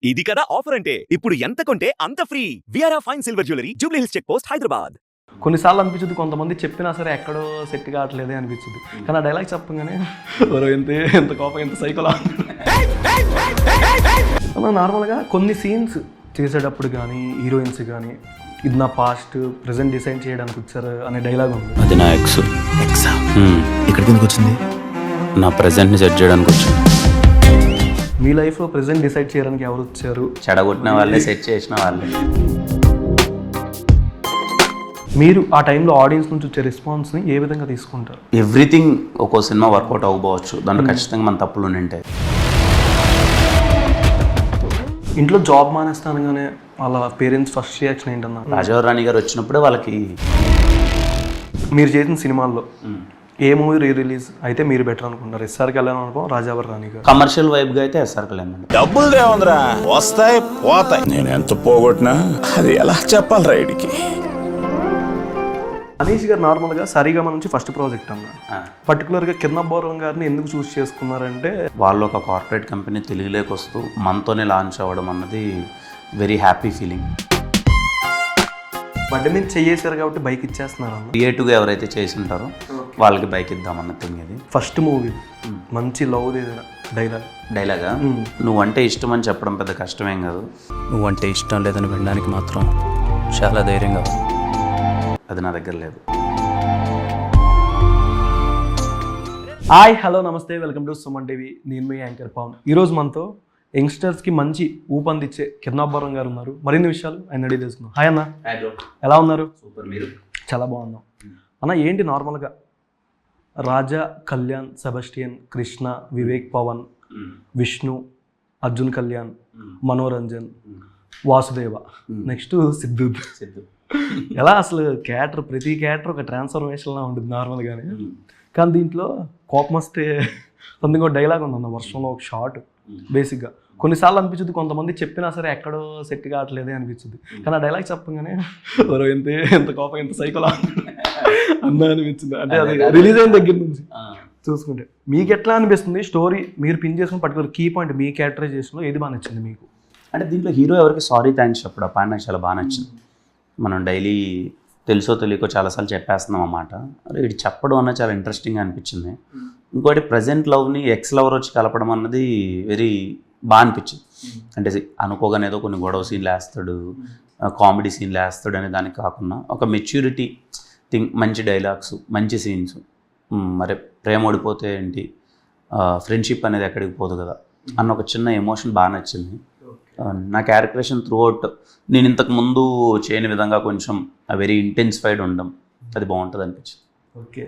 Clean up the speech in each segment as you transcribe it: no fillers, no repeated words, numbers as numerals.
ఇది కదా ఆఫర్ అంటే ఇప్పుడు ఎంత కొంటే అంత ఫ్రీ. విఆర్ఆ fine silver jewellery Jubilee Hills check post Hyderabad. కొన్నిసార్లు అనిపించుద్ది, కొంతమంది చెప్పినా సరే ఎక్కడో సెట్ కావట్లేదే అనిపించింది. కానీ ఆ డైలాగ్ చెప్పగానే ఎంత కోపం, ఎంత సైకోలా. నార్మల్గా కొన్ని సీన్స్ చేసేటప్పుడు కానీ హీరోయిన్స్ కానీ ఇది నా పాస్ట్ ప్రెజెంట్ డిసైడ్ చేయడానికి వచ్చారు అనే డైలాగ్ ఉంది. అది నా ఎక్స్. ఇక్కడికి ఎందుకు వచ్చింది? నా ప్రెజెంట్ని సెట్ చేయడానికి వచ్చింది. మీ లైఫ్లో ప్రెజెంట్ డిసైడ్ చేయడానికి ఎవరు వచ్చారు? చెడగొట్టిన వాళ్ళే, సెట్ చేసిన వాళ్ళే. మీరు ఆ టైంలో ఆడియన్స్ నుంచి వచ్చే రెస్పాన్స్ని ఏ విధంగా తీసుకుంటారు? ఎవ్రీథింగ్ ఒక్కో సినిమా వర్కౌట్ అవ్వకపోవచ్చు, దాంట్లో ఖచ్చితంగా మన తప్పులు ఉంటాయి. ఇంట్లో జాబ్ మానేస్తానగానే వాళ్ళ పేరెంట్స్ ఫస్ట్ రియాక్షన్ ఏంటన్నా? రాజావారి రాణి గారు వచ్చినప్పుడే వాళ్ళకి మీరు చేసిన సినిమాల్లో ఏ మూవీ రిలీజ్ అయితే మీరు బెటర్ అనుకుంటారు? ఎస్ఆర్ కళ్యాణ్ అనుకో, రాజావారి రాణి గారు. కమర్షియల్ వైబ్ గా అయితే ఎస్ఆర్ కళ్యాణ్ అండి. డబ్బులు దేవంద్రా, వస్తాయి పోతాయి. నేను ఎంత పోగొట్టినా అది ఎలా చెప్పాలి రైడ్కి. అనీష్ గారు నార్మల్గా సరిగమ నుంచి ఫస్ట్ ప్రాజెక్ట్ అన్న, పర్టికులర్గా కిరణబ్బోరం గారిని ఎందుకు చూస్ చేసుకున్నారంటే వాళ్ళు ఒక కార్పొరేట్ కంపెనీ తెలుగులోకి వస్తూ మనతోనే లాంచ్ అవ్వడం అన్నది వెరీ హ్యాపీ ఫీలింగ్. బడ్డీ మీద చేసారు కాబట్టి బైక్ ఇచ్చేస్తున్నారు అన్న. క్రియేటివ్గా ఎవరైతే చేసి ఉంటారో వాళ్ళకి బైక్ ఇద్దామన్న థింగ్ ఇది. ఫస్ట్ మూవీ మంచి లవ్ డైలాగా, నువ్వంటే ఇష్టం అని చెప్పడం పెద్ద కష్టమేం కాదు, నువ్వంటే ఇష్టం లేదని వినడానికి మాత్రం చాలా ధైర్యంగా ఉంది. అది నా దగ్గర లేదు. హాయ్ హలో నమస్తే, వెల్కమ్ టు సుమన్ టీవీ. నేను మీ యాంకర్ పవన్. ఈరోజు మనతో యంగ్స్టర్స్కి మంచి ఊపందిచ్చే కిరణబ్బోరం గారు ఉన్నారు. మరిన్ని విషయాలు ఆయన అడిగి తెలుసుకున్నాం. హాయ్ అన్న, ఎలా ఉన్నారు? సూపర్, మీరు? చాలా బాగున్నాం అన్న. ఏంటి నార్మల్గా రాజా, కళ్యాణ్, సెబాస్టియన్, కృష్ణ, వివేక్, పవన్, విష్ణు, అర్జున్ కళ్యాణ్, మనోరంజన్, వాసుదేవ, నెక్స్ట్ సిద్ధు. ఎలా అసలు క్యారెక్టర్, ప్రతి క్యారెక్టర్ ఒక ట్రాన్స్ఫర్మేషన్లా ఉంటుంది నార్మల్గానే. కానీ దీంట్లో కోపం వస్తే సంథింగ్ ఒక డైలాగ్ ఉందన్న, వర్షంలో ఒక షార్ట్. బేసిక్గా కొన్నిసార్లు అనిపించుద్ది, కొంతమంది చెప్పినా సరే ఎక్కడో సెట్ కావట్లేదే అనిపించింది. కానీ ఆ డైలాగ్ చెప్పగానే ఎంత కోపం, ఎంత సైకోలా అన్నా అనిపించింది. అంటే అది రిలీజ్ అయిన దగ్గర నుంచి చూసుకుంటే మీకు ఎట్లా అనిపిస్తుంది? స్టోరీ మీరు పిన్ చేసుకుని పర్టికులర్ కీ పాయింట్ మీ క్యారెక్టరైజేషన్లో ఏది బాగా నచ్చింది మీకు? అంటే దీంట్లో హీరో ఎవరికి సారీ థ్యాంక్స్ చెప్పడం, ఆ పాయింట్ నాకు చాలా బాగా నచ్చింది. మనం డైలీ తెలుసో తెలియకో చాలాసార్లు చెప్పేస్తున్నాం అన్నమాట. అరే ఇది చెప్పడం అన్నది చాలా ఇంట్రెస్టింగ్గా అనిపించింది. ఇంకోటి ప్రజెంట్ లవ్ని ఎక్స్ లవర్ వచ్చి కలపడం అన్నది వెరీ బాగా అనిపించింది. అంటే అనుకోగానే ఏదో కొన్ని గొడవ సీన్లు వేస్తాడు, కామెడీ సీన్లు వేస్తాడు అనే దానికి కాకుండా ఒక మెచ్యూరిటీ థింగ్, మంచి డైలాగ్స్, మంచి సీన్స్. మరి ప్రేమ ఓడిపోతే ఏంటి, ఫ్రెండ్షిప్ అనేది ఎక్కడికి పోదు కదా అన్న ఒక చిన్న ఎమోషన్ బాగా నచ్చింది. నా క్యారెక్టరేషన్ త్రూ అవుట్ నేను ఇంతకు ముందు చేయని విధంగా కొంచెం వెరీ ఇంటెన్సిఫైడ్ ఉండడం, అది బాగుంటుంది అనిపించింది. ఓకే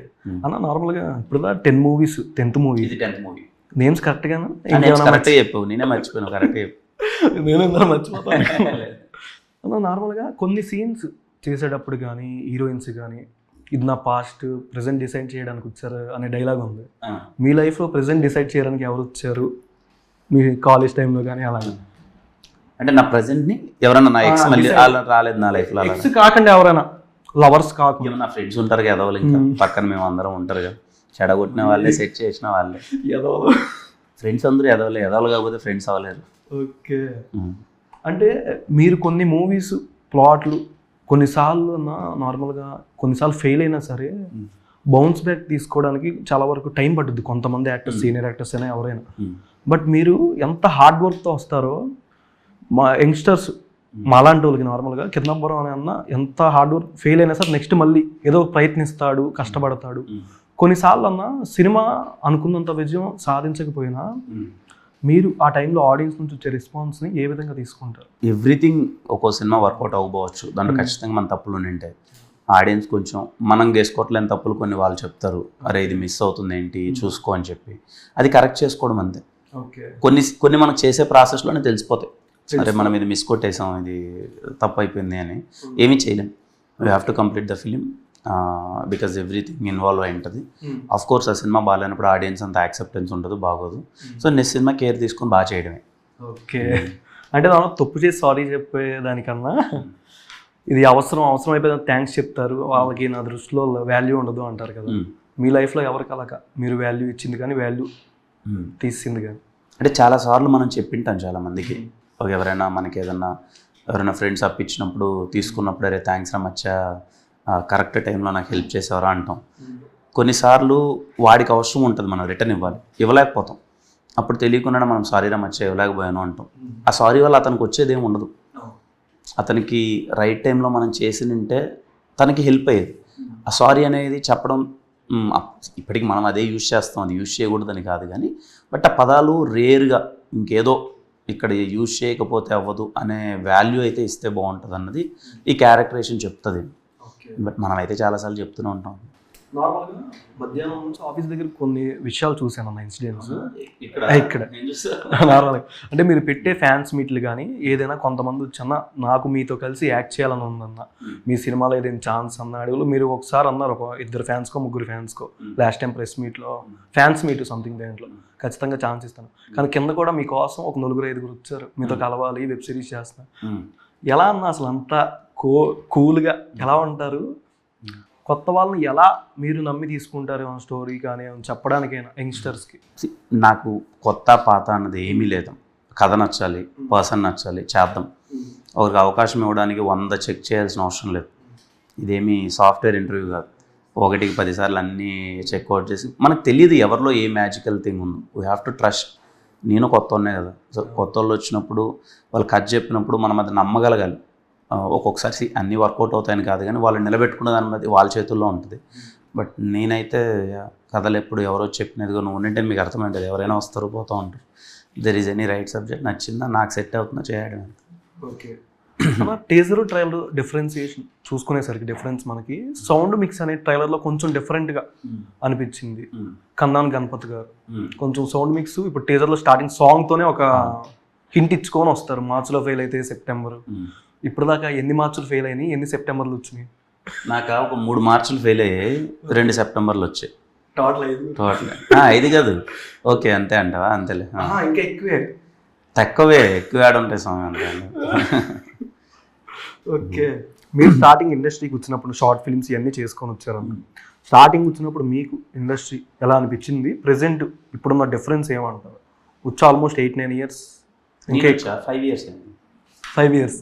అన్న, నార్మల్గా ఇప్పుడు 10 మూవీస్, 10th మూవీ, ఇది 10th మూవీ. నేమ్స్ కరెక్ట్గానా? కరెక్టే చెప్పావు, నేనే మర్చిపోయాను. కరెక్టే చెప్పు, నేను మర్చిపోతాను అన్న. నార్మల్గా కొన్ని సీన్స్ చేసేటప్పుడు కానీ హీరోయిన్స్ కానీ ఇది నా పాస్ట్ ప్రెజెంట్ డిసైడ్ చేయడానికి వచ్చారు అనే డైలాగ్ ఉంది. మీ లైఫ్లో ప్రెజెంట్ డిసైడ్ చేయడానికి ఎవరు వచ్చారు మీ కాలేజ్ టైంలో కానీ? అలాగే అంటే నా ప్రెజెంట్ని ఎవరన్నా నా ఎక్స్ మళ్ళీ రాలేదు నా లైఫ్లో. ఎక్స్ కాకుండా ఎవరైనా లవర్స్ కాకుండా నా ఫ్రెండ్స్ ఉంటారు కదా, ఎదవలు ఇంకా పక్కన మేము అందరం ఉంటారు కదా, చెడగొట్టిన వాళ్ళే, సెట్ చేసిన వాళ్ళే. ఎదవలు ఫ్రెండ్స్ అందరూ ఎదవలే, ఎదవలు కాకపోతే ఫ్రెండ్స్ అవ్వలేరు. ఓకే, అంటే మీరు కొన్ని మూవీస్ ప్లాట్లు కొన్నిసార్లు నార్మల్గా కొన్నిసార్లు ఫెయిల్ అయినా సరే బౌన్స్ బ్యాక్ తీసుకోవడానికి చాలా వరకు టైం పడుతుంది. కొంతమంది యాక్టర్స్, సీనియర్ యాక్టర్స్ అయినా ఎవరైనా. బట్ మీరు ఎంత హార్డ్ వర్క్తో వస్తారో, మా యంగ్స్టర్స్ మాలాంటి వాళ్ళకి నార్మల్గా కిరణబ్బోరం అనే అన్న ఎంత హార్డ్ వర్క్ ఫెయిల్ అయినా సరే నెక్స్ట్ మళ్ళీ ఏదో ప్రయత్నిస్తాడు, కష్టపడతాడు. కొన్నిసార్లు అన్న సినిమా అనుకున్నంత విజయం సాధించకపోయినా మీరు ఆ టైంలో ఆడియన్స్ నుంచి వచ్చే రెస్పాన్స్ని ఏ విధంగా తీసుకుంటారు? ఎవ్రీథింగ్ ఒక్కో సినిమా వర్కౌట్ అవ్వకపోవచ్చు, దాంట్లో ఖచ్చితంగా మన తప్పులు ఉంటాయి. ఆడియన్స్ కొంచెం మనం చేసుకోవట్లేని తప్పులు కొన్ని వాళ్ళు చెప్తారు, అరే ఇది మిస్ అవుతుంది ఏంటి చూసుకో అని చెప్పి, అది కరెక్ట్ చేసుకోవడం అంతే. ఓకే, కొన్ని మనకు చేసే ప్రాసెస్లోనే తెలిసిపోతాయి, అరే మనం ఇది మిస్ కొట్టేసాం, ఇది తప్పు అయిపోయింది అని. ఏమీ చేయలేం, we have to complete the film because everything involve అయి ఉంటుంది. ఆఫ్ కోర్స్ ఆ సినిమా బాగాలేనప్పుడు ఆడియన్స్ అంత యాక్సెప్టెన్స్ ఉండదు, బాగోదు. సో నెక్స్ట్ సినిమా కేర్ తీసుకొని బాగా చేయడమే. ఓకే, అంటే మనం తప్పు చేసి సారీ చెప్పేదానికన్నా ఇది అవసరం అయిపోయిన థ్యాంక్స్ చెప్తారు, వాళ్ళకి నా దృష్టిలో వాల్యూ ఉండదు అంటారు కదా. మీ లైఫ్లో ఎవరికి అలాగా మీరు వాల్యూ ఇచ్చింది కానీ వాల్యూ తీసింది కానీ? అంటే చాలాసార్లు మనం చెప్పింటాం చాలామందికి, ఎవరైనా మనకి ఎవరైనా ఫ్రెండ్స్ అప్పించినప్పుడు తీసుకున్నప్పుడు అరే థ్యాంక్స్ రా మచ్చా, కరెక్ట్ టైంలో నాకు హెల్ప్ చేసేవారా అంటాం. కొన్నిసార్లు వాడికి అవసరం ఉంటుంది, మనం రిటర్న్ ఇవ్వలేకపోతాం. అప్పుడు తెలియకుండా మనం సారీ రా మచ్చా ఇవ్వలేకపోయాను అంటాం. ఆ సారీ వల్ల అతనికి వచ్చేది ఏమి ఉండదు. అతనికి రైట్ టైంలో మనం చేసినంటే తనకి హెల్ప్ అయ్యేది. ఆ సారీ అనేది చెప్పడం ఇప్పటికి మనం అదే యూజ్ చేస్తాం, అది యూజ్ చేయకూడదని కాదు కానీ, బట్ ఆ పదాలు రేర్గా ఇంకేదో ఇక్కడ యూజ్ చేయకపోతే అవ్వదు అనే వాల్యూ అయితే ఇస్తే బాగుంటుంది అన్నది ఈ క్యారెక్టరేషన్ చెప్తుంది. బట్ మనమైతే చాలాసార్లు చెప్తూనే ఉంటాం. నార్మల్గా మధ్యాహ్నం నుంచి ఆఫీస్ దగ్గర కొన్ని విషయాలు చూశాను అన్న, ఇన్సిడెంట్స్ ఇక్కడ నార్మల్గా. అంటే మీరు పెట్టే ఫ్యాన్స్ మీట్లు కానీ ఏదైనా కొంతమంది వచ్చన్న నాకు మీతో కలిసి యాక్ట్ చేయాలని ఉందన్న, మీ సినిమాలో ఏదైనా ఛాన్స్ అన్న అడుగులు మీరు ఒకసారి అన్నారు, ఒక 2 ఫ్యాన్స్కో 3 ఫ్యాన్స్కో లాస్ట్ టైం ప్రెస్ మీట్లో ఫ్యాన్స్ మీట్ సంథింగ్ దాంట్లో ఖచ్చితంగా ఛాన్స్ ఇస్తాను. కానీ కింద కూడా మీకోసం ఒక 4-5 వచ్చారు మీతో కలవాలి, వెబ్ సిరీస్ చేస్తాను. ఎలా అన్న అసలు అంతా కూల్గా ఎలా ఉంటారు? కొత్త వాళ్ళని ఎలా మీరు నమ్మి తీసుకుంటారు ఏమైనా స్టోరీ కానీ ఏమైనా చెప్పడానికైనా యంగ్స్టర్స్కి? నాకు కొత్త పాత అన్నది ఏమీ లేదు. కథ నచ్చాలి, పర్సన్ నచ్చాలి, చేద్దాం. ఒకరికి అవకాశం ఇవ్వడానికి 100 చెక్ చేయాల్సిన అవసరం లేదు. ఇదేమీ సాఫ్ట్వేర్ ఇంటర్వ్యూ కాదు, 1కి 10 సార్లు అన్నీ చెక్అవుట్ చేసి మనకు తెలియదు ఎవరిలో ఏ మ్యాజికల్ థింగ్ ఉందో. We have to trust. నేను కొత్త ఉన్నాయి కదా, సో కొత్త వాళ్ళు వచ్చినప్పుడు వాళ్ళు కథ చెప్పినప్పుడు మనం అది నమ్మగలగాలి. ఒక్కొక్కసారి అన్నీ వర్కౌట్ అవుతాయని కాదు కానీ వాళ్ళు నిలబెట్టుకున్న దాని మీద వాళ్ళ చేతుల్లో ఉంటుంది. బట్ నేనైతే కథలు ఎప్పుడు ఎవరో చెప్పినదిగా నువ్వు ఉంటే మీకు అర్థమైంటుంది, ఎవరైనా వస్తారు పోతూ ఉంటారు. There is any right subject నచ్చిందా, నాకు సెట్ అవుతుందో చేయడం. ఓకే. టీజర్ ట్రైలర్ డిఫరెన్సియేషన్ చూసుకునేసరికి డిఫరెన్స్ మనకి సౌండ్ మిక్స్ అనే ట్రైలర్లో కొంచెం డిఫరెంట్గా అనిపించింది. కన్నాన్ గణపతి గారు కొంచెం సౌండ్ మిక్స్ ఇప్పుడు టీజర్లో స్టార్టింగ్ సాంగ్తోనే ఒక హింట్ ఇచ్చుకొని వస్తారు, మార్చిలో ఫెయిల్ అయితే సెప్టెంబర్. ఇప్పుడు దాకా ఎన్ని మార్చులు ఫెయిల్ అయినాయి, ఎన్ని సెప్టెంబర్లు వచ్చినాయి? నాకు ఒక 3 మార్చులు ఫెయిల్ అయ్యాయి, 2 సెప్టెంబర్లు వచ్చాయి. టోటల్ 5 కాదు. ఓకే అంతే అంటావా? అంతేలే, ఇంకా ఎక్కువే. ఎక్కువ ఆడ ఉంటాయి సమయం అంతే. ఓకే. మీరు స్టార్టింగ్ ఇండస్ట్రీకి వచ్చినప్పుడు షార్ట్ ఫిల్మ్స్ ఇవన్నీ చేసుకొని వచ్చారన్న, స్టార్టింగ్ వచ్చినప్పుడు మీకు ఇండస్ట్రీ ఎలా అనిపించింది? ప్రెసెంట్ ఇప్పుడున్న డిఫరెన్స్ ఏమంటారు? వచ్చి ఆల్మోస్ట్ 8-9 ఇయర్స్, ఇంకా 5 ఇయర్స్ 5 ఇయర్స్.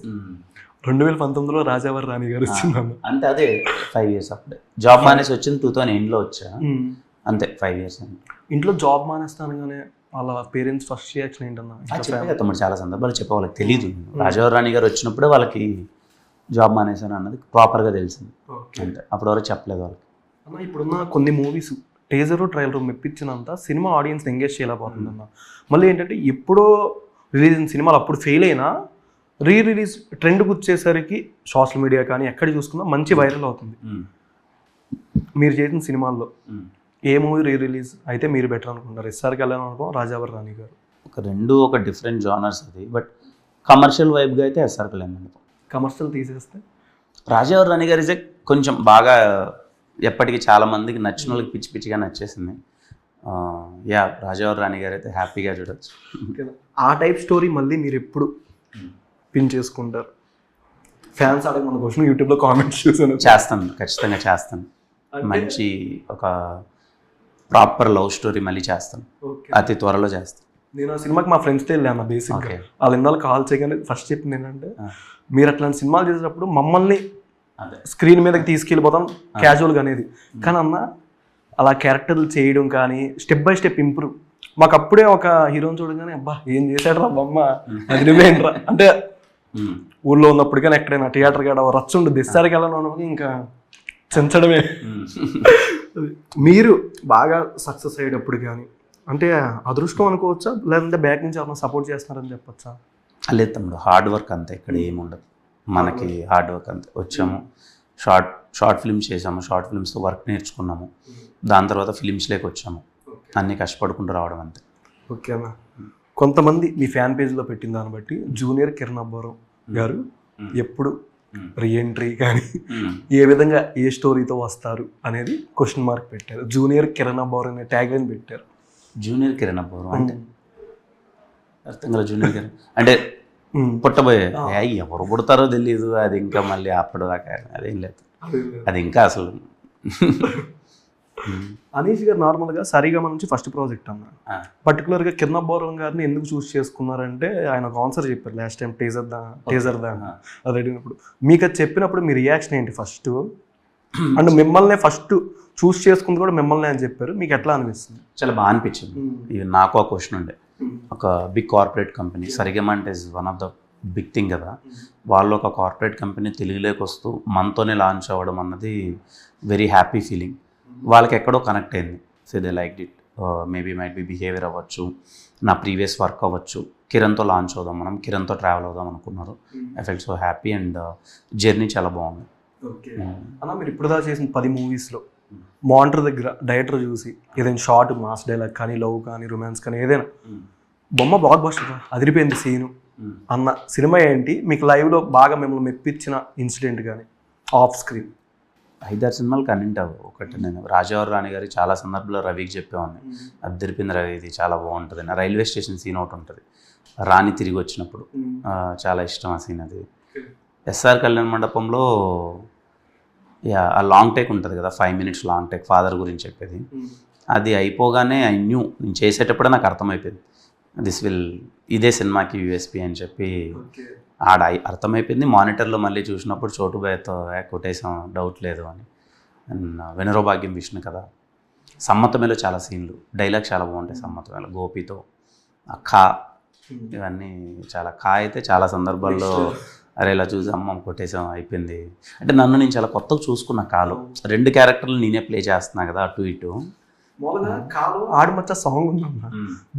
2019లో రాజావారి రాణి గారు వచ్చిందన్న, అంటే అదే 5 ఇయర్స్. అప్పుడే జాబ్ మానేసి వచ్చింది 2008లో వచ్చా, అంతే 5 ఇయర్స్. ఇంట్లో జాబ్ మానేస్తానగానే వాళ్ళ పేరెంట్స్ ఫస్ట్ రియాక్షన్ ఏంటన్నా? తమ్ముడు చాలా సందర్భాలు చెప్పే వాళ్ళకి తెలియదు. రాజావారి రాణి గారు వచ్చినప్పుడే వాళ్ళకి జాబ్ మానేశాను అన్నది ప్రాపర్గా తెలిసింది, అంతే. అప్పటి వరకు చెప్పలేదు వాళ్ళకి. అన్న ఇప్పుడున్న కొన్ని మూవీస్ టీజర్ ట్రైలర్ మెప్పించినంత సినిమా ఆడియన్స్ ఎంగేజ్ చేయలేకపోతుంది అన్న. మళ్ళీ ఏంటంటే ఎప్పుడో రిలీజ్ అయిన సినిమాలు అప్పుడు ఫెయిల్ అయినా రిలీజ్ ట్రెండ్ వచ్చేసరికి సోషల్ మీడియా కానీ ఎక్కడ చూసుకున్నా మంచి వైరల్ అవుతుంది. మీరు చేసిన సినిమాల్లో ఏ మూవీ రిలీజ్ అయితే మీరు బెటర్ అనుకుంటారు? ఎస్ఆర్కి వెళ్ళాను అనుకో, రాజావారి రాణి గారు. ఒక డిఫరెంట్ జానర్స్ అది, బట్ కమర్షియల్ వైబ్గా అయితే ఎస్ఆర్కి వెళ్ళాను. కమర్షియల్ తీసేస్తే రాజావారి రాణి గారు కొంచెం బాగా ఎప్పటికీ చాలా మందికి నచ్చిన వాళ్ళకి పిచ్చి పిచ్చిగా నచ్చేసింది. రాజావారి రాణి గారు అయితే హ్యాపీగా చూడొచ్చు. ఆ టైప్ స్టోరీ మళ్ళీ మీరు ఎప్పుడు పిన్ చేసుకుంటారు? ఫ్యాన్స్ అడగ మన క్వశ్చన్ యూట్యూబ్లో కామెంట్స్ చూసాను. చేస్తాను, ఖచ్చితంగా చేస్తాను. మంచి ఒక ప్రాపర్ లవ్ స్టోరీ మళ్ళీ చేస్తాను, అతి త్వరలో చేస్తాను. నేను ఆ సినిమాకి మా ఫ్రెండ్స్తో వెళ్ళాను బేసిక్గా. వాళ్ళు ఇందాక కాల్ చేయగానే ఫస్ట్ చెప్పింది ఏంటంటే, మీరు అట్లాంటి సినిమాలు చేసేటప్పుడు మమ్మల్ని స్క్రీన్ మీదకి తీసుకెళ్ళిపోతాం క్యాజువల్గా అనేది, కానీ అన్న అలా క్యారెక్టర్లు చేయడం కానీ స్టెప్ బై స్టెప్ ఇంప్రూవ్. మాకు అప్పుడే ఒక హీరోని చూడగానే అబ్బా ఏం చేశాడు రా బొమ్మ, అది నువ్వేంట్రా అంటే ఊళ్ళో ఉన్నప్పుడు కానీ ఎక్కడైనా థియేటర్ కాడ రచ్చ ఉండదు, ఎస్ఆర్కి వెళ్ళాలని ఇంకా చెంచడమే. మీరు బాగా సక్సెస్ అయ్యేటప్పుడు కానీ అంటే అదృష్టం అనుకోవచ్చా, లేదంటే బ్యాక్ నుంచి ఎవరైనా సపోర్ట్ చేస్తున్నారని చెప్పచ్చా? లేదు తమ్ముడు, హార్డ్ వర్క్ అంతే, ఇక్కడ ఏముండదు మనకి. హార్డ్ వర్క్ అంతే. వచ్చాము, షార్ట్ ఫిల్మ్స్ చేసాము, షార్ట్ ఫిల్మ్స్తో వర్క్ నేర్చుకున్నాము, దాని తర్వాత ఫిలిమ్స్లోకి వచ్చాము, అన్నీ కష్టపడుకుంటూ రావడం అంతే. ఓకే అన్న. కొంతమంది మీ ఫ్యాన్ పేజ్లో పెట్టిన దాన్ని బట్టి జూనియర్ కిరణ్ అబ్బవరం గారు ఎప్పుడు రీఎంట్రీ కానీ ఏ విధంగా ఏ స్టోరీతో వస్తారు అనేది క్వశ్చన్ మార్క్ పెట్టారు. జూనియర్ కిరణ్ అబ్బవరం అనే ట్యాగ్ లైన్ పెట్టారు. జూనియర్ కిరణ్ అబ్బవరం అంటే అర్థం కదా? జూనియర్ కిరణ్ అంటే పుట్టబోయే ఎవరు పుడతారో తెలియదు, అది ఇంకా మళ్ళీ అప్పటిదాకా అదేం లేదు, అది ఇంకా అసలు అనీష్ గారు నార్మల్గా సరిగమ నుంచి ఫస్ట్ ప్రాజెక్ట్ అన్న. ఆ. పర్టికులర్గా కిరణ్ అబ్బవరం గారిని ఎందుకు చూస్ చేసుకున్నారంటే ఆయన ఒక ఆన్సర్ చెప్పారు లాస్ట్ టైం టీజర్ దా అది అడిగినప్పుడు. మీకు అది చెప్పినప్పుడు మీ రియాక్షన్ ఏంటి ఫస్ట్? అండ్ మిమ్మల్ని ఫస్ట్ చూస్ చేసుకుంది కూడా మిమ్మల్ని అని చెప్పారు, మీకు ఎట్లా అనిపిస్తుంది? చాలా బాగా అనిపించింది. ఇది నాకు ఒక క్వశ్చన్ ఉండే, ఒక బిగ్ కార్పొరేట్ కంపెనీ సరిగమ అంటే is one of the big thing కదా, వాళ్ళు ఒక కార్పొరేట్ కంపెనీ తెలుగులోకి వస్తూ మనతోనే లాంచ్ అవ్వడం అన్నది వెరీ హ్యాపీ ఫీలింగ్. వాళ్ళకి ఎక్కడో కనెక్ట్ అయింది. So they like it. Maybe might be behaviour అవ్వచ్చు, నా ప్రీవియస్ వర్క్ అవ్వచ్చు. కిరణ్తో లాంచ్ అవుదాం, మనం కిరణ్తో ట్రావెల్ అవుదాం అనుకున్నారు. I felt so happy and journey చాలా బాగుంది. ఓకే అన్న, మీరు ఇప్పుడు దాకా చేసిన 10 మూవీస్లో మానిటర్ దగ్గర డైరెక్టర్ చూసి ఏదైనా షార్ట్ మాస్ డైలాగ్ కానీ, లవ్ కానీ, రొమాన్స్ కానీ, ఏదైనా బొమ్మ బ్లాక్ బస్టర్ అదిరిపోయింది సీను అన్న సినిమా ఏంటి? మీకు లైవ్లో బాగా మిమ్మల్ని మెప్పించిన ఇన్సిడెంట్ కానీ ఆఫ్ స్క్రీన్? 5-6 సినిమాలు కనింటావు. ఒకటి నేను రాజావారి రాణి గారి చాలా సందర్భంలో రవికి చెప్పేవాడిని, అది తిరిపింది రవి, ఇది చాలా బాగుంటుంది. నా రైల్వే స్టేషన్ సీన్ ఒకటి ఉంటుంది, రాణి తిరిగి వచ్చినప్పుడు, చాలా ఇష్టం ఆ సీన్. అది ఎస్ఆర్ కళ్యాణ మండపంలో ఆ లాంగ్ టేక్ ఉంటుంది కదా, 5 minutes లాంగ్ టేక్ ఫాదర్ గురించి చెప్పేది. అది అయిపోగానే ఐ న్యూ, నేను చేసేటప్పుడే నాకు అర్థమైపోయింది ఇదే సినిమాకి యూఎస్పీ అని చెప్పి ఆడ అర్థమైపోయింది. మానిటర్లో మళ్ళీ చూసినప్పుడు చోటుబాయ్తో కొట్టేసాం, డౌట్ లేదు అని. అండ్ వెనరో భాగ్యం విష్ణు కదా, సమ్మతమేలో చాలా సీన్లు, డైలాగ్ చాలా బాగుంటాయి సమ్మతమేలో. గోపితో ఖా, ఇవన్నీ చాలా ఖా అయితే చాలా సందర్భాల్లో అరే ఇలా చూసి అమ్మ కొట్టేసాం అయిపోయింది. అంటే నన్ను నేను చాలా కొత్తగా చూసుకున్న కాలు, 2 క్యారెక్టర్లు నేనే ప్లే చేస్తున్నా కదా అటు ఇటు. మామూలుగా కాలు ఆడిమచ్చ సాంగ్ ఉందన్న,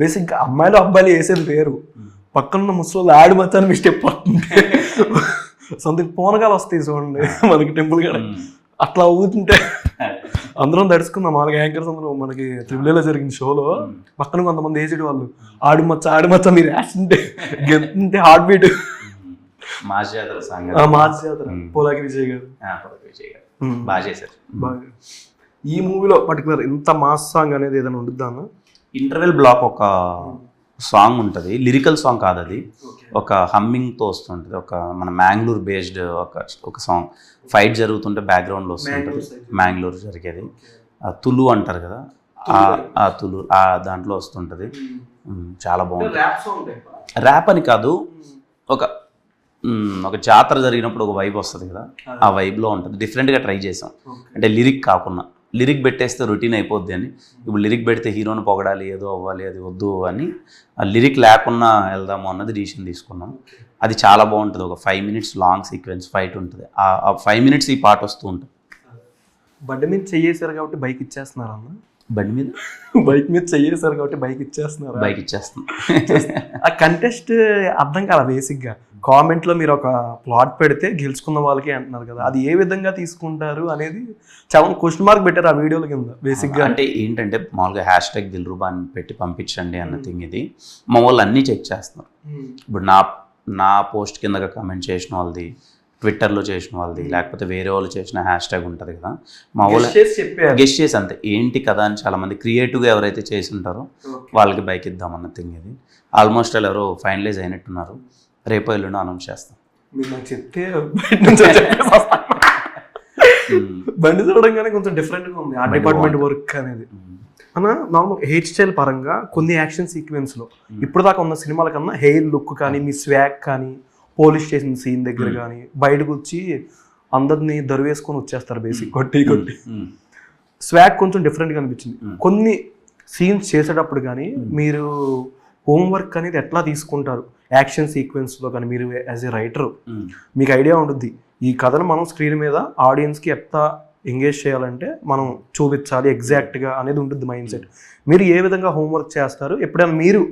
బేసిక్గా అమ్మాయిలు అబ్బాయిలు వేసేది వేరు, పక్కన ముసలి ఆడిమచ్చ అని మీ స్టెప్ పడుతుంటే సొంత పోనగాలు వస్తాయి చూడండి మనకి టెంపుల్ కాడ, అట్లా ఊతుంటే అందరం దడుచుకుందాం. మామూలుగా యాంకర్స్ అందరూ మనకి త్రిబులలో జరిగిన షోలో పక్కన కొంతమంది ఏజెడ్ వాళ్ళు ఆడిమచ్చ మీరు వేస్తుంటే గెంతుంటే హార్ట్ బీట్. మాస్ జాతర సాంగ్, పోలాకి విజయ్ గారు బాగా చేశారు. ఈ మూవీలో పర్టికులర్ ఇంత మాస్ సాంగ్ అనేది ఏదైనా ఉంటుందా అన్న? ఇంటర్వెల్ బ్లాక్ ఒక సాంగ్ ఉంటుంది, లిరికల్ సాంగ్ కాదు అది, ఒక హమ్మింగ్తో వస్తుంటుంది. ఒక మన మ్యాంగ్లూర్ బేస్డ్ ఒక సాంగ్, ఫైట్ జరుగుతుంటే బ్యాక్గ్రౌండ్లో వస్తుంటుంది, మ్యాంగ్లూర్ జరిగేది. తులు అంటారు కదా, ఆ తులు ఆ దాంట్లో వస్తుంటుంది, చాలా బాగుంటుంది. ర్యాప్ అని కాదు, ఒక జాతర జరిగినప్పుడు ఒక వైబ్ వస్తుంది కదా, ఆ వైబ్లో ఉంటుంది. డిఫరెంట్గా ట్రై చేసాం, అంటే లిరిక్ కాకుండా. లిరిక్ పెట్టేస్తే రొటీన్ అయిపోద్ది అని, ఇప్పుడు లిరిక్ పెడితే హీరోని పొగడాలి, ఏదో అవ్వాలి, అది వద్దు అని ఆ లిరిక్ లేకుండా వెళ్దాము అన్నది డిసిషన్ తీసుకున్నాం. అది చాలా బాగుంటుంది. ఒక 5 minutes లాంగ్ సీక్వెన్స్ ఫైట్ ఉంటుంది, ఆ 5 minutes ఈ పాట వస్తూ ఉంటుంది. బండి మీద చెయ్యేశారు కాబట్టి బైక్ ఇచ్చేస్తున్నారు అన్న? బండి మీద బైక్ మీద చెయ్యేశారు కాబట్టి బైక్ ఇచ్చేస్తున్నారు? బైక్ ఇచ్చేస్తున్నాం. ఆ కంటెస్ట్ అర్థం కాదు బేసిక్గా. కామెంట్లో మీరు ఒక ప్లాట్ పెడితే గెలుచుకున్న వాళ్ళకి అంటున్నారు కదా, అది ఏ విధంగా తీసుకుంటారు అనేది చాలా క్వశ్చన్ మార్క్ పెట్టారు ఆ వీడియోల కింద బేసిక్గా. అంటే ఏంటంటే మామూలుగా #దిల్రుబా అని పెట్టి పంపించండి అన్న థింగ్ ఇది. మా వాళ్ళు అన్నీ చెక్ చేస్తున్నారు. ఇప్పుడు నా పోస్ట్ కిందగా కమెంట్ చేసిన వాళ్ళది, ట్విట్టర్లో చేసిన వాళ్ళది, లేకపోతే వేరే వాళ్ళు చేసిన హ్యాష్ట్యాగ్ ఉంటుంది కదా, మా వాళ్ళు గెస్ట్ చేసి అంతే ఏంటి కదా అని చాలామంది క్రియేటివ్గా ఎవరైతే చేసి ఉంటారో వాళ్ళకి బైక్ ఇద్దామన్న థింగ్ ఇది. ఆల్మోస్ట్ వాళ్ళు ఎవరో ఫైనలైజ్ అయినట్టున్నారు, రేపు ఎల్లుండి అనౌన్స్ చేస్తాం. మీరు నాకు చెప్తే బండి చూడగానే కొంచెం డిఫరెంట్గా ఉంది ఆ డిపార్ట్మెంట్ వర్క్ అనేది అన్న. నార్మల్ హెయిర్ స్టైల్ పరంగా కొన్ని యాక్షన్ సీక్వెన్స్లో ఇప్పుడు దాకా ఉన్న సినిమాల కన్నా హెయిర్ లుక్ కానీ, మీ స్వాగ్ కానీ, పోలీస్ స్టేషన్ సీన్ దగ్గర కానీ బయటకు వచ్చి అందరినీ దరివేసుకొని వచ్చేస్తారు బేసిక్ కొట్టి స్వాగ్ కొంచెం డిఫరెంట్గా అనిపించింది. కొన్ని సీన్స్ చేసేటప్పుడు కానీ మీరు హోంవర్క్ అనేది ఎట్లా తీసుకుంటారు యాక్షన్ సీక్వెన్స్లో కానీ? మీరు యాజ్ ఏ రైటర్ మీకు ఐడియా ఉంటుంది, ఈ కథను మనం స్క్రీన్ మీద ఆడియన్స్కి ఎట్లా ఎంగేజ్ చేయాలంటే మనం చూపించాలి ఎగ్జాక్ట్గా అనేది ఉంటుంది మైండ్ సెట్. మీరు ఏ విధంగా హోంవర్క్ చేస్తారు? ఎప్పుడైనా మీరు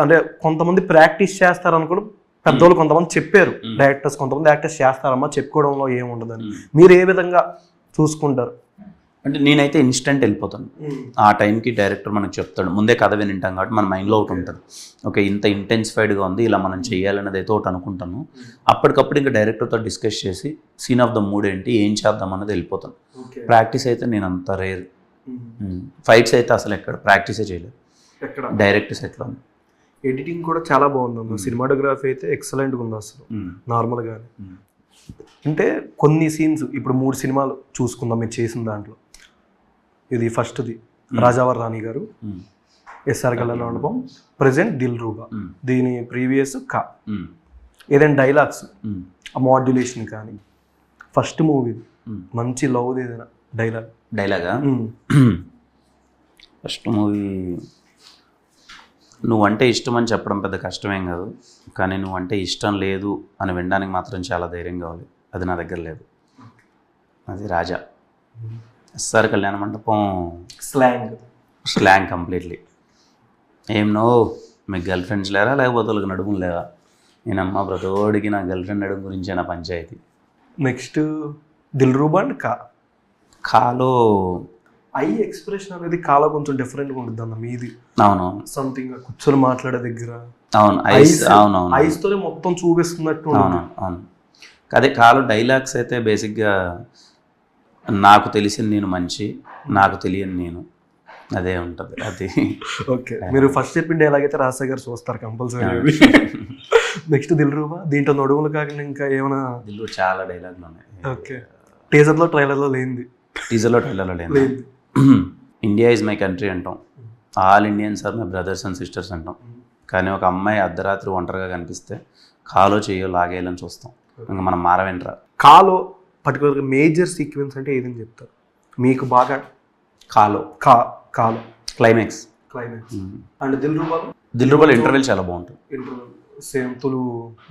అంటే కొంతమంది ప్రాక్టీస్ చేస్తారని కూడా పెద్దోళ్ళు కొంతమంది చెప్పారు, డైరెక్టర్స్ కొంతమంది యాక్టర్స్ చేస్తారమ్మా చెప్పుకోవడంలో ఏముండదని, మీరు ఏ విధంగా చూసుకుంటారు? అంటే నేనైతే ఇన్స్టెంట్ వెళ్ళిపోతాను. ఆ టైంకి డైరెక్టర్ మనకు చెప్తాడు, ముందే కథ వినింటాం కాబట్టి మన మైండ్లో ఒకటి ఉంటుంది, ఓకే ఇంత ఇంటెన్సిఫైడ్గా ఉంది, ఇలా మనం చేయాలనేది అయితే ఒకటి అనుకుంటాను. అప్పటికప్పుడు ఇంకా డైరెక్టర్తో డిస్కస్ చేసి సీన్ ఆఫ్ ద మూడ్ ఏంటి, ఏం చేద్దాం అన్నది వెళ్ళిపోతాను. ప్రాక్టీస్ అయితే నేను అంత రేర్, ఫైట్స్ అయితే అసలు ఎక్కడ ప్రాక్టీసే చేయలేదు, డైరెక్ట్ సెట్లో. ఎడిటింగ్ కూడా చాలా బాగుంది, సినిమాటోగ్రఫీ అయితే ఎక్సలెంట్గా ఉంది అసలు నార్మల్గా. అంటే కొన్ని సీన్స్ ఇప్పుడు 3 సినిమాలు చూసుకుందాం మీరు చేసిన దాంట్లో, ఇది ఫస్ట్ది రాజావర్ రాణి గారు, ఎస్ఆర్ కళ్యాణ మండపం, ప్రజెంట్ దిల్ రూబా. దీని ప్రీవియస్ కా. ఏదైనా డైలాగ్స్ మాడ్యులేషన్ కానీ ఫస్ట్ మూవీ మంచి లవ్ ఏదైనా డైలాగా ఫస్ట్ మూవీ నువ్వంటే ఇష్టం అని చెప్పడం పెద్ద కష్టమేం కాదు, కానీ నువ్వంటే ఇష్టం లేదు అని వినడానికి మాత్రం చాలా ధైర్యం కావాలి. అది నా దగ్గర లేదు. అది రాజా. ఎస్ఆర్ కళ్యాణ మండపం స్లాంగ్ కంప్లీట్లీ. ఏం నో మీకు గర్ల్ ఫ్రెండ్స్ లేరా, లేకపోతే వాళ్ళకి నడుములు లేవా? నేనమ్మ ప్రతోడికి నా గర్ల్ ఫ్రెండ్ నడుము గురించే నా panchayat. Next Dil Rooba and కాలో ఐ ఎక్స్ప్రెషన్ అనేది కాలో కొంచెం డిఫరెంట్గా ఉంటుంది అన్న మీది. అవును, సంథింగ్ కూర్చొని మాట్లాడే దగ్గర అవును ఐస్ అవునవును ఐస్ తోనే మొత్తం చూపిస్తున్నట్టు. అవును అవును. అదే కాలో డైలాగ్స్ అయితే బేసిక్గా నాకు తెలిసింది నేను మంచి, నాకు తెలియని నేను, అదే ఉంటుంది అది. ఓకే, మీరు ఫస్ట్ చెప్పిన డైలాగ్ అయితే రాజశేఖర్ గారు చూస్తారు కంపల్సరీ. నెక్స్ట్ దిల్ రూబా, దీంట్లో నడుములు కాకుండా ఇంకా ఏమైనా? దిల్లు చాలా డైలాగ్లు ఉన్నాయి. ఓకే, టీజర్లో ట్రైలర్లో లేనిది. టీజర్లో ట్రైలర్లో లేదు. ఇండియా ఈజ్ మై కంట్రీ అంటాం, all Indians are my brothers and sisters అంటాం. కానీ ఒక అమ్మాయి అర్ధరాత్రి ఒంటరిగా కనిపిస్తే కాలో చెయ్యో లాగేయాలని చూస్తాం. ఇంకా మనం మారవేంట్రా. కాలో పర్టికులర్గా మేజర్ సీక్వెన్స్ అంటే ఏదని చెప్తారు మీకు బాగా? కాలో కాలో క్లైమాక్స్. అండ్ దిల్ రూబాలో ఇంటర్వెల్ చాలా బాగుంటుంది. సేమ్ తులు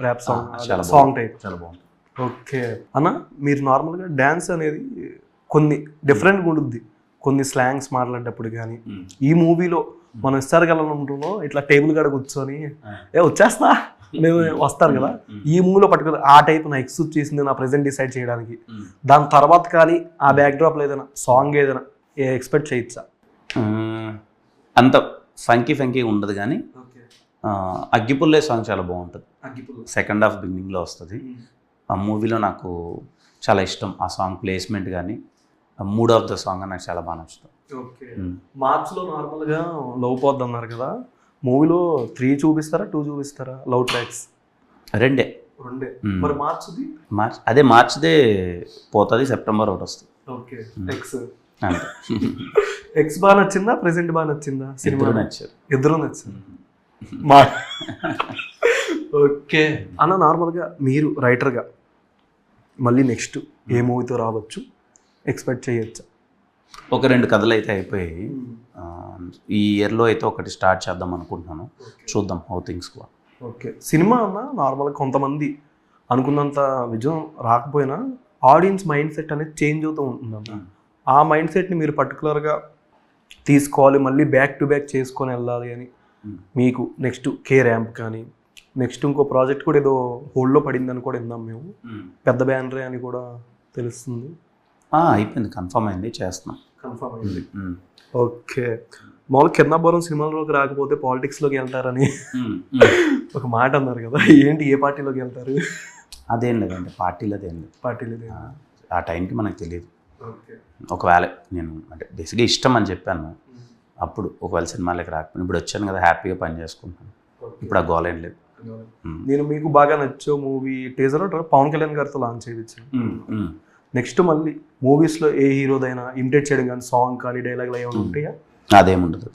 ర్యాప్ సాంగ్, చాలా సాంగ్ టైప్ చాలా బాగుంటుంది. ఓకే అన్న, మీరు నార్మల్గా డ్యాన్స్ అనేది కొన్ని డిఫరెంట్గా ఉంటుంది, కొన్ని స్లాంగ్స్ మాట్లాడేటప్పుడు కానీ. ఈ మూవీలో మనం ఎస్ఆర్ కళ్యాణంలో ఇట్లా టేబుల్ కాడ కూర్చొని వచ్చేస్తా మేము వస్తారు కదా, ఈ మూవీలో పర్టికులర్ ఆ టైప్ నా ఎక్స్క్యూజ్ చేసింది నా ప్రెజెంట్ డిసైడ్ చేయడానికి. దాని తర్వాత కానీ ఆ బ్యాక్ డ్రాప్లో ఏదైనా సాంగ్ ఏదైనా ఎక్స్పెక్ట్ చేయొచ్చా? అంత ఫంకీ ఉండదు, కానీ అగ్గిపుల్లే సాంగ్ చాలా బాగుంటుంది. సెకండ్ హాఫ్ బిగినింగ్లో వస్తుంది. ఆ మూవీలో నాకు చాలా ఇష్టం ఆ సాంగ్ ప్లేస్మెంట్ కానీ మూడ్ ఆఫ్ ద సాంగ్ నాకు చాలా బాగా నచ్చుతుంది. ఓకే, మార్చ్లో నార్మల్గా లవ్ పోద్ది అన్నారు కదా, మూవీలో 3 చూపిస్తారా 2 చూపిస్తారా లవ్ ట్రాక్స్? రెండే. మరి మార్చ్దే పోతుంది, సెప్టెంబర్ ఒకటి వస్తుంది. ఓకే, అంతే. ఎక్స్ బాగా నచ్చిందా, ప్రెసెంట్ బాగా నచ్చిందా? సినిమా నచ్చారు, ఇద్దరు నచ్చింది. ఓకే అన్న, నార్మల్గా మీరు రైటర్గా మళ్ళీ నెక్స్ట్ ఏ మూవీతో రావచ్చు, ఎక్స్పెక్ట్ చేయొచ్చా? ఒక 2 కథలు అయితే అయిపోయాయి. ఈ ఇయర్లో అయితే ఒకటి స్టార్ట్ చేద్దాం అనుకుంటున్నాను, చూద్దాం how things go. Okay, cinema అన్న నార్మల్గా కొంతమంది అనుకున్నంత విజయం రాకపోయినా ఆడియన్స్ మైండ్ సెట్ అనేది చేంజ్ అవుతూ ఉంటుందన్న. ఆ మైండ్ సెట్ని మీరు పర్టికులర్గా తీసుకోవాలి, మళ్ళీ బ్యాక్ టు బ్యాక్ చేసుకొని వెళ్ళాలి అని మీకు నెక్స్ట్ కే ర్యాంప్ కానీ నెక్స్ట్ ఇంకో ప్రాజెక్ట్ కూడా ఏదో హోల్డ్లో పడిందని కూడా విన్నాం మేము, పెద్ద బ్యానరే అని కూడా తెలుస్తుంది. అయిపోయింది, కన్ఫర్మ్ అయింది, చేస్తున్నాం. కన్ఫర్మ్ అయింది. ఓకే, మామూలు కిందపురం సినిమాల్లోకి రాకపోతే పాలిటిక్స్లోకి వెళ్తారని ఒక మాట అన్నారు కదా, ఏంటి ఏ పార్టీలోకి వెళ్తారు? అదేం లేదండి, పార్టీలదేం లేదు. ఆ టైంకి మనకు తెలియదు. ఒకవేళ నేను అంటే బేసిక్గా ఇష్టం అని చెప్పాను అప్పుడు, ఒకవేళ సినిమాలకి రాకపోయినా ఇప్పుడు వచ్చాను కదా, హ్యాపీగా పని చేసుకుంటాను. ఇప్పుడు ఆ గోల్ ఏం లేదు. నేను మీకు బాగా నచ్చే మూవీ టీజర్ పవన్ కళ్యాణ్ గారితో లాంచ్ చేయించాను. నెక్స్ట్ మళ్ళీ మూవీస్లో ఏ హీరోదైనా ఇమిటేట్ చేయడం కానీ సాంగ్ కానీ డైలాగ్లు ఏమైనా ఉంటాయా? అదేముండదు.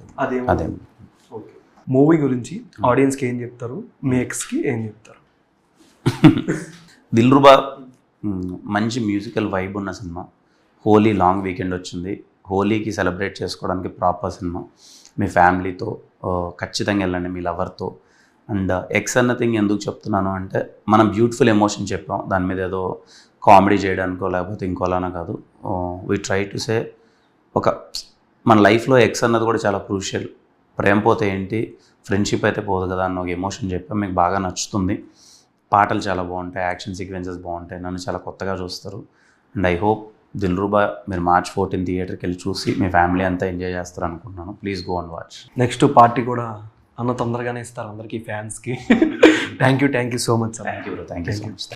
ఓకే, మూవీ గురించి ఆడియన్స్కి ఏం చెప్తారు, మీ ఎక్స్కి ఏం చెప్తారు? దిల్ రూబా మంచి మ్యూజికల్ వైబ్ ఉన్న సినిమా. హోలీ లాంగ్ వీకెండ్ వచ్చింది, హోలీకి సెలబ్రేట్ చేసుకోవడానికి ప్రాపర్ సినిమా. మీ ఫ్యామిలీతో ఖచ్చితంగా వెళ్ళండి, మీ లవర్తో. అండ్ ఎక్స్ అన్న థింగ్ ఎందుకు చెప్తున్నాను అంటే, మనం బ్యూటిఫుల్ ఎమోషన్ చెప్పాం, దాని మీద ఏదో కామెడీ చేయడానికో లేకపోతే ఇంకోలానో కాదు. వీ ట్రై టు సే ఒక మన లైఫ్లో ఎక్స్ అన్నది కూడా చాలా క్రూషియల్. ప్రేమ పోతే ఏంటి, ఫ్రెండ్షిప్ అయితే పోదు కదా అన్న ఒక ఎమోషన్ చెప్పాం. మీకు బాగా నచ్చుతుంది. పాటలు చాలా బాగుంటాయి, యాక్షన్ సీక్వెన్సెస్ బాగుంటాయి, నన్ను చాలా కొత్తగా చూస్తారు. అండ్ ఐ హోప్ దిల్ రూబా మీరు March 14 థియేటర్కి వెళ్ళి చూసి మీ ఫ్యామిలీ అంతా ఎంజాయ్ చేస్తారు అనుకుంటున్నాను. Please go and watch. Next party కూడా అన్న తొందరగానే ఇస్తారు అందరికీ, ఫ్యాన్స్కి. Thank you so much. Thank you so much.